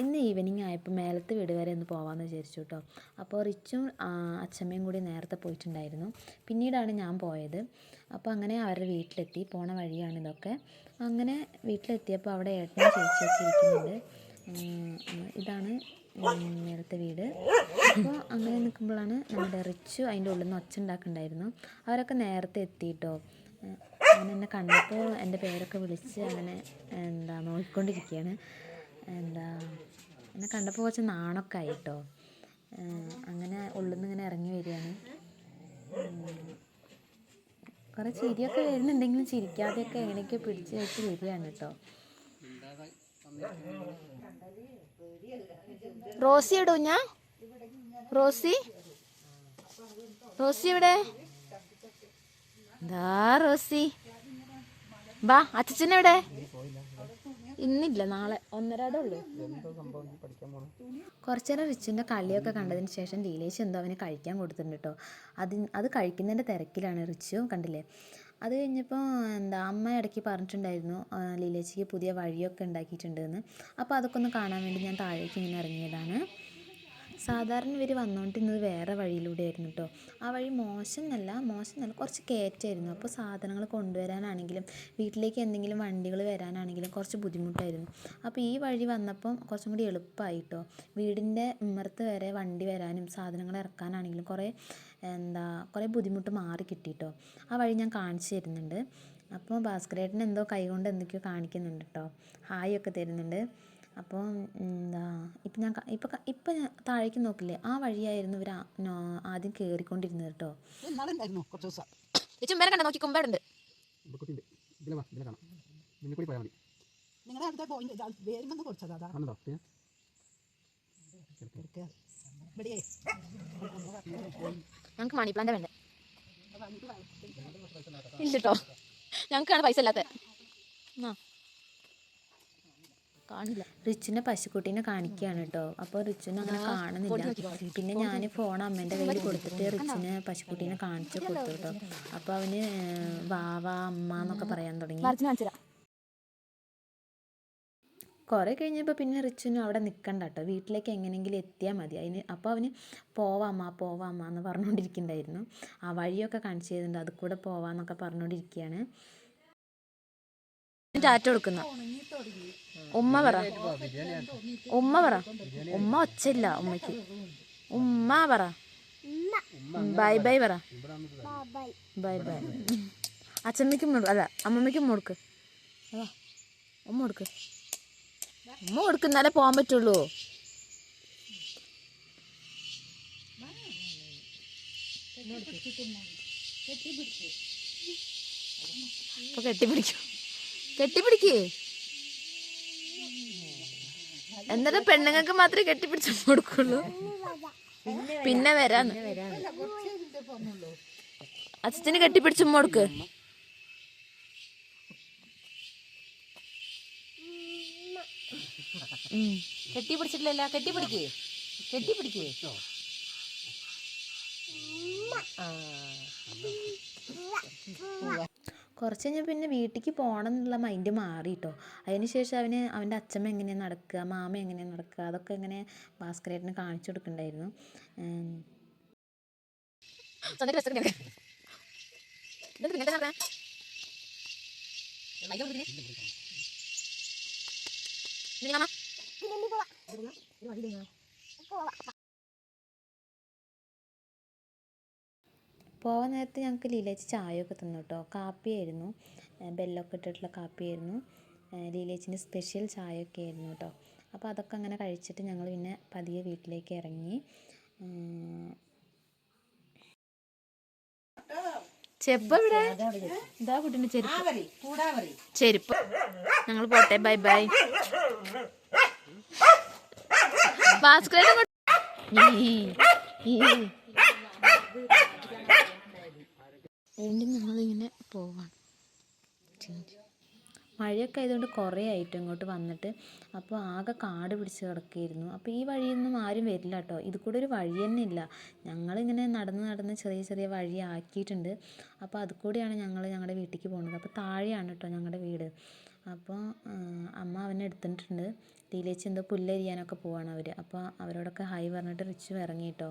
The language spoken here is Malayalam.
ഇന്ന് ഈവനിങ് ആയപ്പോൾ മേലത്തെ വീട് വരെ ഒന്ന് പോകാമെന്ന് വിചാരിച്ചു കേട്ടോ. അപ്പോൾ റിച്ചും അച്ഛമ്മയും കൂടി നേരത്തെ പോയിട്ടുണ്ടായിരുന്നു. പിന്നീടാണ് ഞാൻ പോയത്. അപ്പോൾ അങ്ങനെ അവരുടെ വീട്ടിലെത്തി. പോണ വഴിയാണ് ഇതൊക്കെ. അങ്ങനെ വീട്ടിലെത്തിയപ്പോൾ അവിടെ ഏട്ടനും ചേച്ചിയൊക്കെ ഇരിക്കുന്നുണ്ട്. ഇതാണ് മേലത്തെ വീട്. അപ്പോൾ അങ്ങനെ നിൽക്കുമ്പോഴാണ് നമ്മുടെ റിച്ചു അതിൻ്റെ ഉള്ളിൽ നിന്ന് ഒച്ച ഉണ്ടാക്കുന്നുണ്ടായിരുന്നു. അവരൊക്കെ നേരത്തെ എത്തിയിട്ടോ. അങ്ങനെ എന്നെ കണ്ടപ്പോൾ എൻ്റെ പേരൊക്കെ വിളിച്ച് അങ്ങനെ നോക്കിക്കൊണ്ടിരിക്കുകയാണ്. എന്നെ കണ്ടപ്പോൾ കുറച്ച് നാണമൊക്കെ ആയി കേട്ടോ. അങ്ങനെ ഉള്ളിൽ നിന്ന് ഇങ്ങനെ ഇറങ്ങി വരികയാണ്. കുറേ ചിരിയൊക്കെ വരുന്നുണ്ടെങ്കിലും ചിരിക്കാതെയൊക്കെ എങ്ങനെയൊക്കെ പിടിച്ച് വെച്ച് വരികയാണ് കേട്ടോ. റോസി ഇടൂ ഞാൻ റോസി ഇവിടെ എന്താ റോസി ബാ അച്ഛനെവിടെ? ഇന്നില്ല, നാളെ 1:30 ഉള്ളൂ. കുറച്ചു നേരം റിച്ചുവിൻ്റെ കളിയൊക്കെ കണ്ടതിന് ശേഷം ലീലേശ് എന്തോ അവന് കഴിക്കാൻ കൊടുത്തിട്ടുണ്ട് കേട്ടോ. അത് കഴിക്കുന്നതിൻ്റെ തിരക്കിലാണ് റിച്ചു, കണ്ടില്ലേ. അത് കഴിഞ്ഞപ്പോൾ അമ്മ ഇടയ്ക്ക് പറഞ്ഞിട്ടുണ്ടായിരുന്നു ലീലേച്ചിക്ക് പുതിയ വഴിയൊക്കെ ഉണ്ടാക്കിയിട്ടുണ്ടെന്ന്. അപ്പോൾ അതൊക്കെ ഒന്ന് കാണാൻ വേണ്ടി ഞാൻ താഴേക്ക് ഇങ്ങനെ ഇറങ്ങിയതാണ്. സാധാരണ ഇവർ വന്നുകൊണ്ടിരുന്നത് വേറെ വഴിയിലൂടെ ആയിരുന്നു കേട്ടോ. ആ വഴി മോശമെന്നല്ല കുറച്ച് കയറ്റമായിരുന്നു. അപ്പോൾ സാധനങ്ങൾ കൊണ്ടുവരാനാണെങ്കിലും വീട്ടിലേക്ക് എന്തെങ്കിലും വണ്ടികൾ വരാനാണെങ്കിലും കുറച്ച് ബുദ്ധിമുട്ടായിരുന്നു. അപ്പോൾ ഈ വഴി വന്നപ്പം കുറച്ചും കൂടി എളുപ്പമായി കേട്ടോ. വീടിൻ്റെ ഉമ്മറത്ത് വരെ വണ്ടി വരാനും സാധനങ്ങൾ ഇറക്കാനാണെങ്കിലും കുറേ ബുദ്ധിമുട്ട് മാറി കിട്ടി കേട്ടോ. ആ വഴി ഞാൻ കാണിച്ചു തരുന്നുണ്ട്. അപ്പോൾ ഭാസ്കരേട്ടൻ എന്തോ കൈകൊണ്ട് എന്തൊക്കെയോ കാണിക്കുന്നുണ്ട് കേട്ടോ. ഹായ് ഒക്കെ തരുന്നുണ്ട്. അപ്പോൾ ഇപ്പം ഞാൻ താഴേക്ക് നോക്കില്ലേ, ആ വഴിയായിരുന്നു ഇവർ ആദ്യം കയറിക്കൊണ്ടിരുന്നത് കേട്ടോ. ഞങ്ങൾക്ക് മണി പ്ലാന്റ് വേണ്ടേ? ഇല്ല കേട്ടോ, ഞങ്ങൾക്കാണ് പൈസ ഇല്ലാത്ത. കാണില്ല. റിച്ചിനെ പശുക്കുട്ടീനെ കാണിക്കുകയാണ് കേട്ടോ. അപ്പോൾ റിച്ചിനെ അങ്ങനെ കാണുന്നില്ല. പിന്നെ ഞാൻ ഫോൺ അമ്മേൻ്റെ കയ്യിൽ കൊടുത്തിട്ട് റിച്ചിനെ പശുക്കുട്ടീനെ കാണിച്ച് കൊടുത്തു കേട്ടോ. അപ്പോൾ അവന് വാവാ അമ്മ എന്നൊക്കെ പറയാൻ തുടങ്ങി. കുറേ കഴിഞ്ഞപ്പോൾ പിന്നെ റിച്ചിനും അവിടെ നിൽക്കണ്ട കേട്ടോ, വീട്ടിലേക്ക് എങ്ങനെയെങ്കിലും എത്തിയാൽ മതി. അപ്പോൾ അവന് പോവാമ്മ എന്ന് പറഞ്ഞുകൊണ്ടിരിക്കുന്നുണ്ടായിരുന്നു. ആ വഴിയൊക്കെ കാണിച്ചു തരുന്നുണ്ട്, അത് കൂടെ പോവാന്നൊക്കെ പറഞ്ഞുകൊണ്ടിരിക്കുകയാണ്. ടാറ്റ കൊടുക്കുന്ന ഉമ്മ പറ ഉമ്മ ഒച്ചയില്ല ഉമ്മയ്ക്ക്. ഉമ്മ പറ, ബൈ ബൈ പറ, ബൈ ബൈ. അച്ഛമ്മയ്ക്കും അല്ല അമ്മമ്മയ്ക്കും കൊടുക്ക്. ഉമ്മ കൊടുക്കുന്നാലേ പോകാൻ പറ്റുള്ളൂ. ഇപ്പൊ കെട്ടിപ്പിടിക്കേ. എന്നിട്ട് പെണ്ണുങ്ങൾക്ക് മാത്രമേ കെട്ടിപ്പിടിച്ച് കൊടുക്കുള്ളൂ. പിന്നെ വരാന്ന് അച്ഛന് കെട്ടിപ്പിടിച്ച് കൊടുക്ക്. കെട്ടിപ്പിടിച്ചിട്ടില്ല, കെട്ടിപ്പിടിക്കേ. കുറച്ച് കഴിഞ്ഞാൽ പിന്നെ വീട്ടിലേക്ക് പോകണം എന്നുള്ള മൈൻഡ് മാറി കേട്ടോ. അതിന് ശേഷം അവൻ്റെ അച്ഛമ്മ എങ്ങനെയാണ് നടക്കുക, മാമ എങ്ങനെയാണ് നടക്കുക, അതൊക്കെ ഇങ്ങനെ ഭാസ്കരേട്ടന് കാണിച്ചു കൊടുക്കണ്ടായിരുന്നു. പോകാൻ നേരത്ത് ഞങ്ങൾക്ക് ലീലേച്ചി ചായയൊക്കെ തന്നു കേട്ടോ. കാപ്പിയായിരുന്നു, ബെല്ലൊക്കെ ഇട്ടിട്ടുള്ള കാപ്പിയായിരുന്നു. ലീലേച്ചിൻ്റെ സ്പെഷ്യൽ ചായയൊക്കെ ആയിരുന്നു കേട്ടോ. അപ്പോൾ അതൊക്കെ അങ്ങനെ കഴിച്ചിട്ട് ഞങ്ങൾ പിന്നെ പതിയെ വീട്ടിലേക്ക് ഇറങ്ങി. ചെരുപ്പ് ഇവിടെ ഇതാ കുട്ടീൻ്റെ ചെരുപ്പ്. ഞങ്ങൾ പോട്ടെ, ബൈ ബൈ. ഭാസ്കരേട്ടൻ വീണ്ടും ഞങ്ങളിങ്ങനെ പോവാണ്. മഴയൊക്കെ ആയതുകൊണ്ട് കുറേ ആയിട്ട് ഇങ്ങോട്ട് വന്നിട്ട്. അപ്പോൾ ആകെ കാട് പിടിച്ച് കിടക്കുകയായിരുന്നു. അപ്പോൾ ഈ വഴിയൊന്നും ആരും വരില്ല കേട്ടോ. ഇത് കൂടെ ഒരു വഴി തന്നെ ഇല്ല. ഞങ്ങളിങ്ങനെ നടന്ന് ചെറിയ വഴി ആക്കിയിട്ടുണ്ട്. അപ്പോൾ അത് കൂടിയാണ് ഞങ്ങൾ ഞങ്ങളുടെ വീട്ടിലേക്ക് പോകുന്നത്. അപ്പോൾ താഴെയാണ് കേട്ടോ ഞങ്ങളുടെ വീട്. അപ്പോൾ അമ്മ അവനെ എടുത്തിട്ടുണ്ട്. ലീലേച്ചി എന്തോ പുല്ലരിയാനൊക്കെ പോവാണ് അവർ. അപ്പോൾ അവരോടൊക്കെ ഹായ് പറഞ്ഞിട്ട് റിച്ചു ഇറങ്ങി കേട്ടോ.